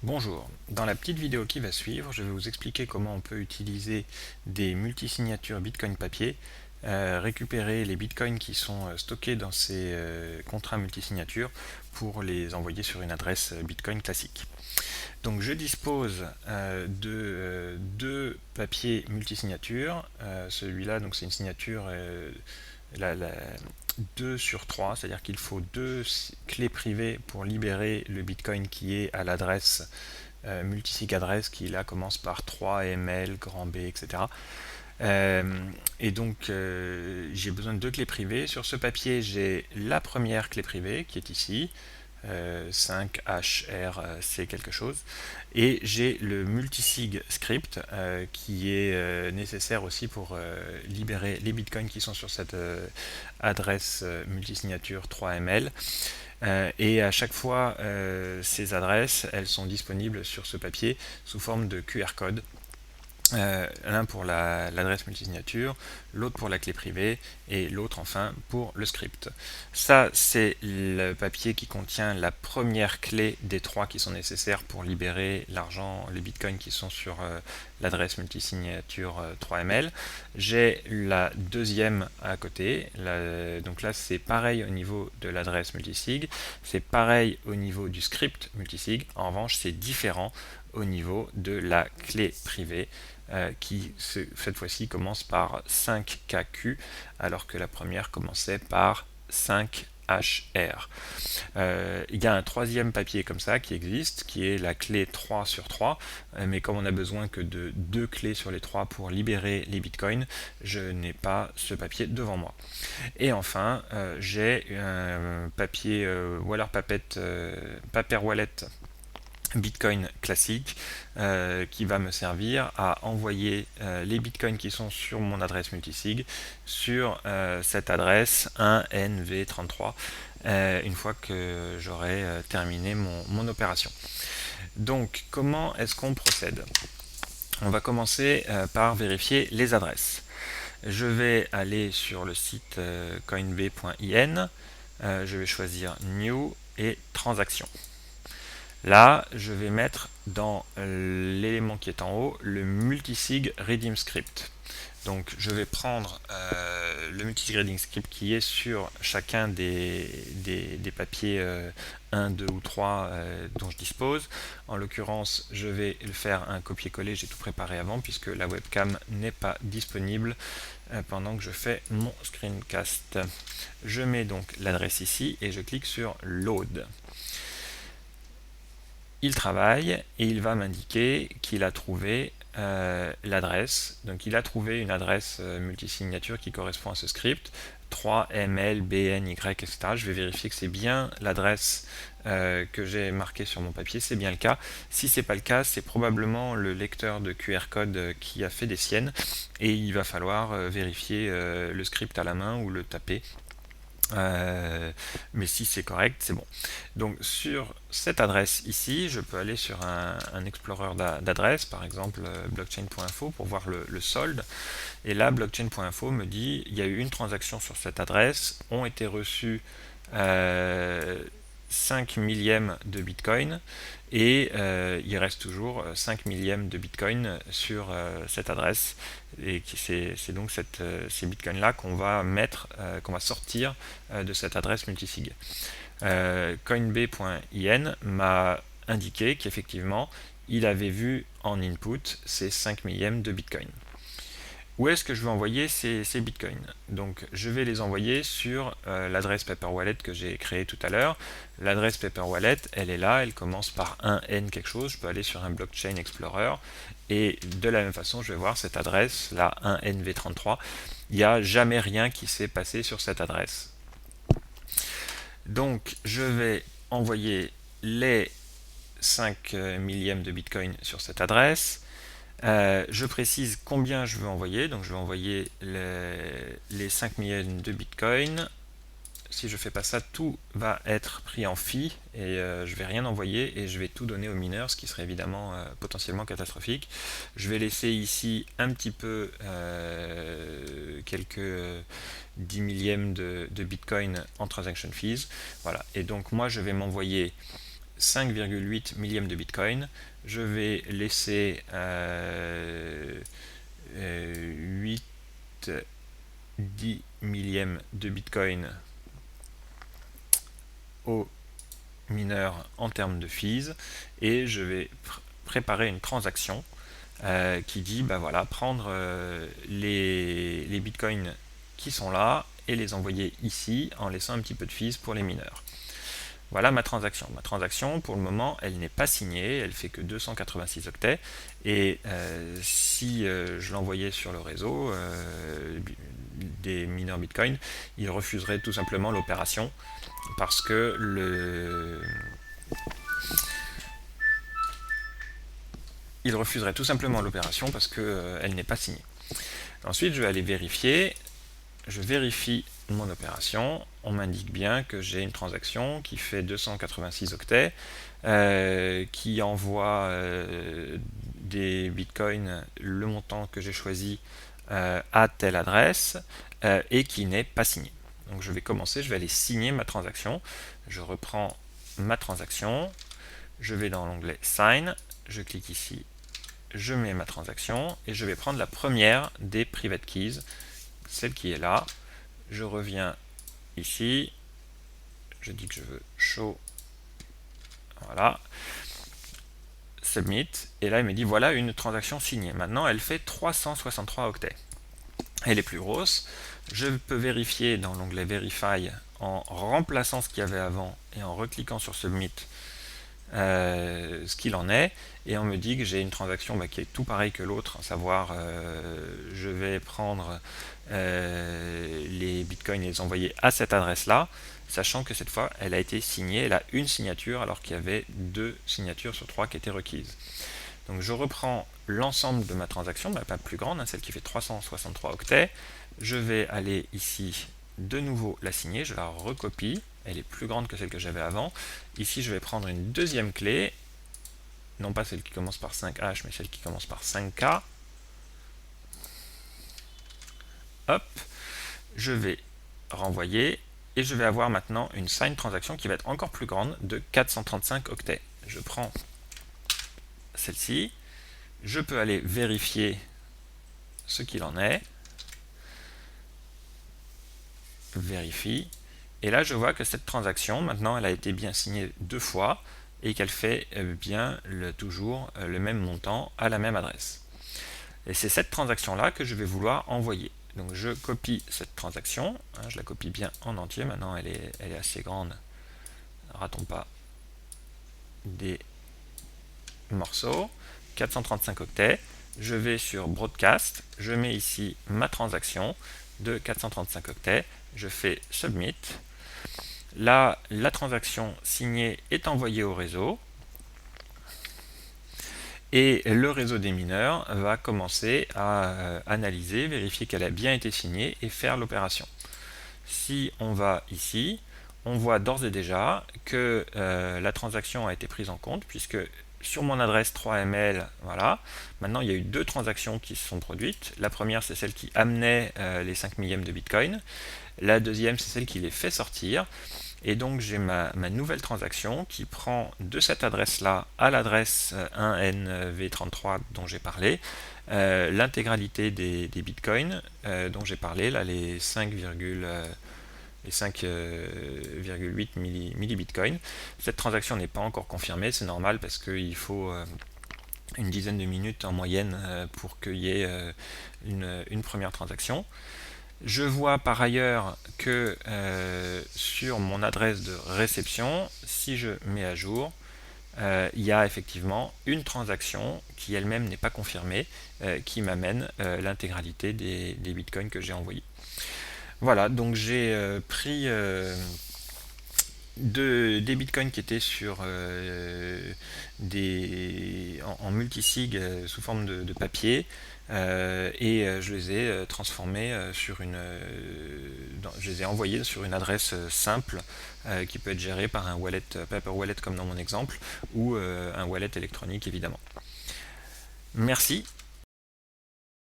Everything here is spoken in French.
Bonjour, dans la petite vidéo qui va suivre, je vais vous expliquer comment on peut utiliser des multisignatures Bitcoin papier, récupérer les Bitcoins qui sont stockés dans ces contrats multisignatures pour les envoyer sur une adresse Bitcoin classique. Donc je dispose de deux papiers multisignatures. Celui-là, donc c'est une signature la, la 2 sur 3, c'est-à-dire qu'il faut deux clés privées pour libérer le Bitcoin qui est à l'adresse multisig adresse qui là commence par 3 ml, grand B, etc. Et donc j'ai besoin de deux clés privées. Sur ce papier, j'ai la première clé privée qui est ici, 5HRC quelque chose, et j'ai le multisig script qui est nécessaire aussi pour libérer les bitcoins qui sont sur cette adresse multisignature 3ML. Et à chaque fois, ces adresses, elles sont disponibles sur ce papier sous forme de QR code. L'un pour l'adresse multisignature, l'autre pour la clé privée et l'autre enfin pour le script. Ça, c'est le papier qui contient la première clé des trois qui sont nécessaires pour libérer l'argent, les bitcoins qui sont sur l'adresse multisignature 3ML. J'ai la deuxième à côté, donc là c'est pareil au niveau de l'adresse multisig, c'est pareil au niveau du script multisig, en revanche c'est différent au niveau de la clé privée qui cette fois-ci commence par 5KQ alors que la première commençait par 5HR. Il y a un troisième papier comme ça qui existe, qui est la clé 3 sur 3, mais comme on a besoin que de deux clés sur les trois pour libérer les bitcoins, je n'ai pas ce papier devant moi. Et enfin, j'ai un papier Paper Wallet Bitcoin classique qui va me servir à envoyer les bitcoins qui sont sur mon adresse multisig sur cette adresse 1NV33 une fois que j'aurai terminé mon opération. Donc comment est-ce qu'on procède? On va commencer par vérifier les adresses. Je vais aller sur le site coinb.in, je vais choisir New et Transaction. Là, je vais mettre dans l'élément qui est en haut le multisig redeem script. Donc je vais prendre le multisig redeem script qui est sur chacun des papiers 1, 2 ou 3 dont je dispose. En l'occurrence, je vais faire un copier-coller, j'ai tout préparé avant puisque la webcam n'est pas disponible pendant que je fais mon screencast. Je mets donc l'adresse ici et je clique sur Load. Il travaille et il va m'indiquer qu'il a trouvé l'adresse. Donc il a trouvé une adresse multisignature qui correspond à ce script, 3MLBNY, etc. Je vais vérifier que c'est bien l'adresse que j'ai marquée sur mon papier, c'est bien le cas. Si c'est pas le cas, c'est probablement le lecteur de QR code qui a fait des siennes et il va falloir vérifier le script à la main ou le taper. Mais si c'est correct, c'est bon. Donc sur cette adresse ici, je peux aller sur un explorer d'adresses, par exemple blockchain.info pour voir le solde. Et là, blockchain.info me dit il y a eu une transaction sur cette adresse, ont été reçus 5 millièmes de bitcoin et il reste toujours 5 millièmes de bitcoin sur cette adresse et c'est donc ces bitcoins là qu'on va mettre, qu'on va sortir de cette adresse multisig. Coinb.in m'a indiqué qu'effectivement il avait vu en input ces 5 millièmes de bitcoin. Où est-ce que je vais envoyer ces bitcoins? Donc je vais les envoyer sur l'adresse Paper Wallet que j'ai créée tout à l'heure. L'adresse Paper Wallet, elle est là, elle commence par 1N quelque chose. Je peux aller sur un Blockchain Explorer et de la même façon, je vais voir cette adresse, la 1NV33. Il n'y a jamais rien qui s'est passé sur cette adresse. Donc je vais envoyer les 5 millièmes de bitcoin sur cette adresse. Je précise combien je veux envoyer, donc je vais envoyer les 5 millièmes de bitcoin. Si je fais pas ça, tout va être pris en fee et je vais rien envoyer et je vais tout donner aux mineurs, ce qui serait évidemment potentiellement catastrophique. Je vais laisser ici un petit peu quelques 10 millièmes de bitcoin en transaction fees. Voilà, et donc moi je vais m'envoyer 5,8 millièmes de Bitcoin. Je vais laisser 8 10 millièmes de Bitcoin au mineur en termes de fees, et je vais préparer une transaction qui dit bah voilà, prendre les bitcoins qui sont là et les envoyer ici en laissant un petit peu de fees pour les mineurs. Voilà ma transaction. Ma transaction, pour le moment, elle n'est pas signée, elle fait que 286 octets, et si je l'envoyais sur le réseau des mineurs Bitcoin, ils refuseraient tout simplement l'opération parce que il refuserait tout simplement l'opération parce qu'elle n'est pas signée. Ensuite, je vais aller vérifier. Je vérifie mon opération. On m'indique bien que j'ai une transaction qui fait 286 octets, qui envoie des bitcoins, le montant que j'ai choisi, à telle adresse, et qui n'est pas signé. Donc je vais commencer, je vais aller signer ma transaction. Je reprends ma transaction, je vais dans l'onglet Sign, je clique ici, je mets ma transaction et je vais prendre la première des private keys, celle qui est là. Je reviens ici, je dis que je veux show, voilà, submit, et là il me dit voilà une transaction signée. Maintenant elle fait 363 octets. Elle est plus grosse. Je peux vérifier dans l'onglet Verify en remplaçant ce qu'il y avait avant et en recliquant sur Submit ce qu'il en est, et on me dit que j'ai une transaction qui est tout pareil que l'autre, à savoir je vais prendre les bitcoins et les envoyer à cette adresse là, sachant que cette fois elle a été signée, elle a une signature alors qu'il y avait 2 signatures sur 3 qui étaient requises. Donc je reprends l'ensemble de ma transaction, pas plus grande, celle qui fait 363 octets. Je vais aller ici de nouveau la signer, je la recopie, elle est plus grande que celle que j'avais avant. Ici je vais prendre une deuxième clé, non pas celle qui commence par 5H, mais celle qui commence par 5K. Hop, je vais renvoyer, et je vais avoir maintenant une sign transaction qui va être encore plus grande, de 435 octets. Je prends celle-ci, je peux aller vérifier ce qu'il en est, vérifie, et là je vois que cette transaction maintenant elle a été bien signée 2 fois et qu'elle fait bien toujours le même montant à la même adresse. Et c'est cette transaction là que je vais vouloir envoyer. Donc je copie cette transaction, je la copie bien en entier, maintenant elle est assez grande, ratons pas des morceaux, 435 octets, je vais sur Broadcast, je mets ici ma transaction de 435 octets, je fais Submit, là la transaction signée est envoyée au réseau, et le réseau des mineurs va commencer à analyser, vérifier qu'elle a bien été signée et faire l'opération. Si on va ici, on voit d'ores et déjà que la transaction a été prise en compte, puisque sur mon adresse 3ML, voilà, maintenant il y a eu 2 transactions qui se sont produites. La première, c'est celle qui amenait les 5 millièmes de Bitcoin. La deuxième, c'est celle qui les fait sortir. Et donc j'ai ma nouvelle transaction qui prend de cette adresse-là à l'adresse 1NV33 dont j'ai parlé, l'intégralité des bitcoins dont j'ai parlé, là les 5,8 millibitcoins. Cette transaction n'est pas encore confirmée, c'est normal parce qu'il faut une dizaine de minutes en moyenne pour qu'il y ait une première transaction. Je vois par ailleurs que sur mon adresse de réception, si je mets à jour, il y a effectivement une transaction qui elle-même n'est pas confirmée, qui m'amène l'intégralité des bitcoins que j'ai envoyés. Voilà, donc j'ai pris des bitcoins qui étaient sur en multisig sous forme de papier, et je les ai transformés je les ai envoyés sur une adresse simple qui peut être gérée par un wallet, paper wallet comme dans mon exemple, ou un wallet électronique évidemment. Merci.